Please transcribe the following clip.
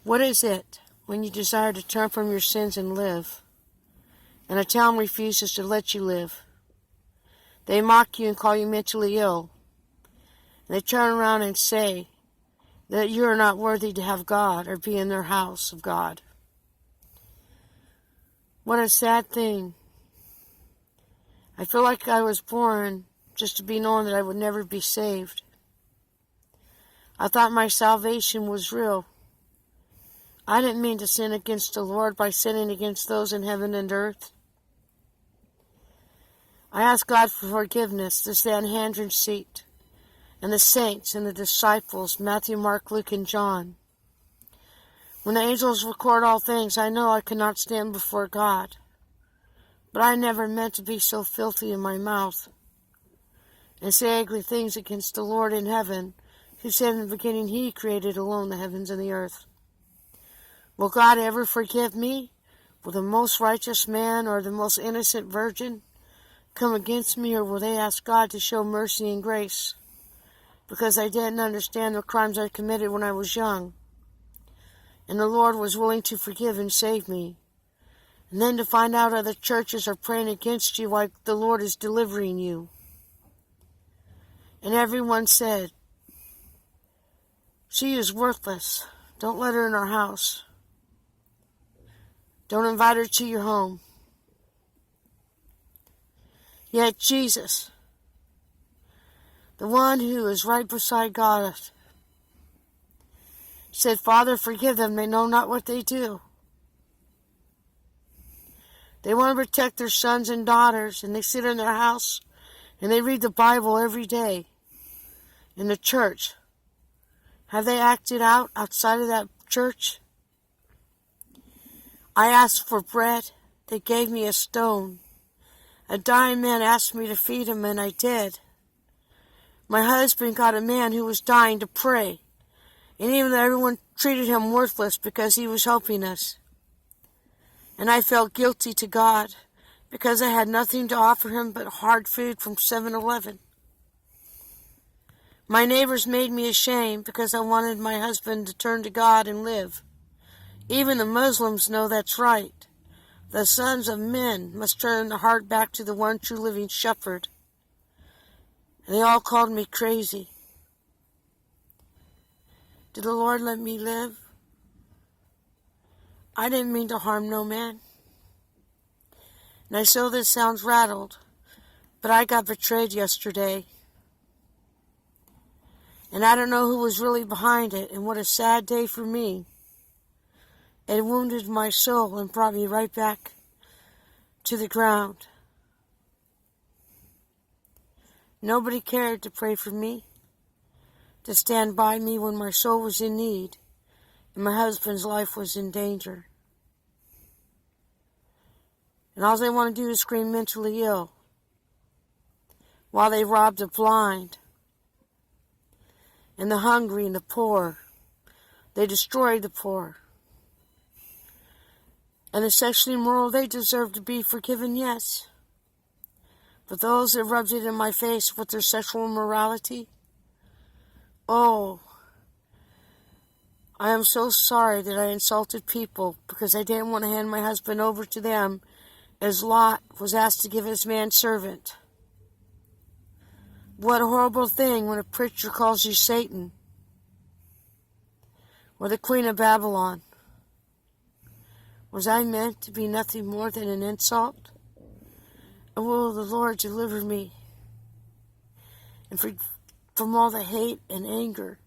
What is it when you desire to turn from your sins and live, and a town refuses to let you live? They mock you and call you mentally ill. And they turn around and say that you are not worthy to have God or be in their house of God. What a sad thing. I feel like I was born just to be known that I would never be saved. I thought my salvation was real. I didn't mean to sin against the Lord by sinning against those in heaven and earth. I asked God for forgiveness, the Sanhedrin seat, and the saints and the disciples, Matthew, Mark, Luke, and John. When the angels record all things, I know I cannot stand before God. But I never meant to be so filthy in my mouth and say ugly things against the Lord in heaven, who said in the beginning He created alone the heavens and the earth. Will God ever forgive me? Will the most righteous man or the most innocent virgin come against me, or will they ask God to show mercy and grace because I didn't understand the crimes I committed when I was young, and the Lord was willing to forgive and save me? And then to find out other churches are praying against you while the Lord is delivering you. And everyone said, "She is worthless. Don't let her in our house. Don't invite her to your home." Yet Jesus, the one who is right beside God, said, "Father, forgive them. They know not what they do." They want to protect their sons and daughters, and they sit in their house, and they read the Bible every day in the church. Have they acted out outside of that church? I asked for bread. They gave me a stone. A dying man asked me to feed him, and I did. My husband got a man who was dying to pray, and even though everyone treated him worthless because he was helping us. And I felt guilty to God because I had nothing to offer him but hard food from 7-Eleven. My neighbors made me ashamed because I wanted my husband to turn to God and live. Even the Muslims know that's right. The sons of men must turn their heart back to the one true living shepherd. And they all called me crazy. Did the Lord let me live? I didn't mean to harm no man. And I know this sounds rattled, but I got betrayed yesterday. And I don't know who was really behind it, and what a sad day for me. It wounded my soul and brought me right back to the ground. Nobody cared to pray for me, to stand by me when my soul was in need and my husband's life was in danger. And all they want to do is scream mentally ill while they rob the blind and the hungry and the poor. They destroy the poor. And the sexually immoral, they deserve to be forgiven, yes. But those that rubbed it in my face with their sexual immorality, oh, I am so sorry that I insulted people because I didn't want to hand my husband over to them as Lot was asked to give his manservant. What a horrible thing when a preacher calls you Satan or the Queen of Babylon. Was I meant to be nothing more than an insult? And will the Lord deliver me and from all the hate and anger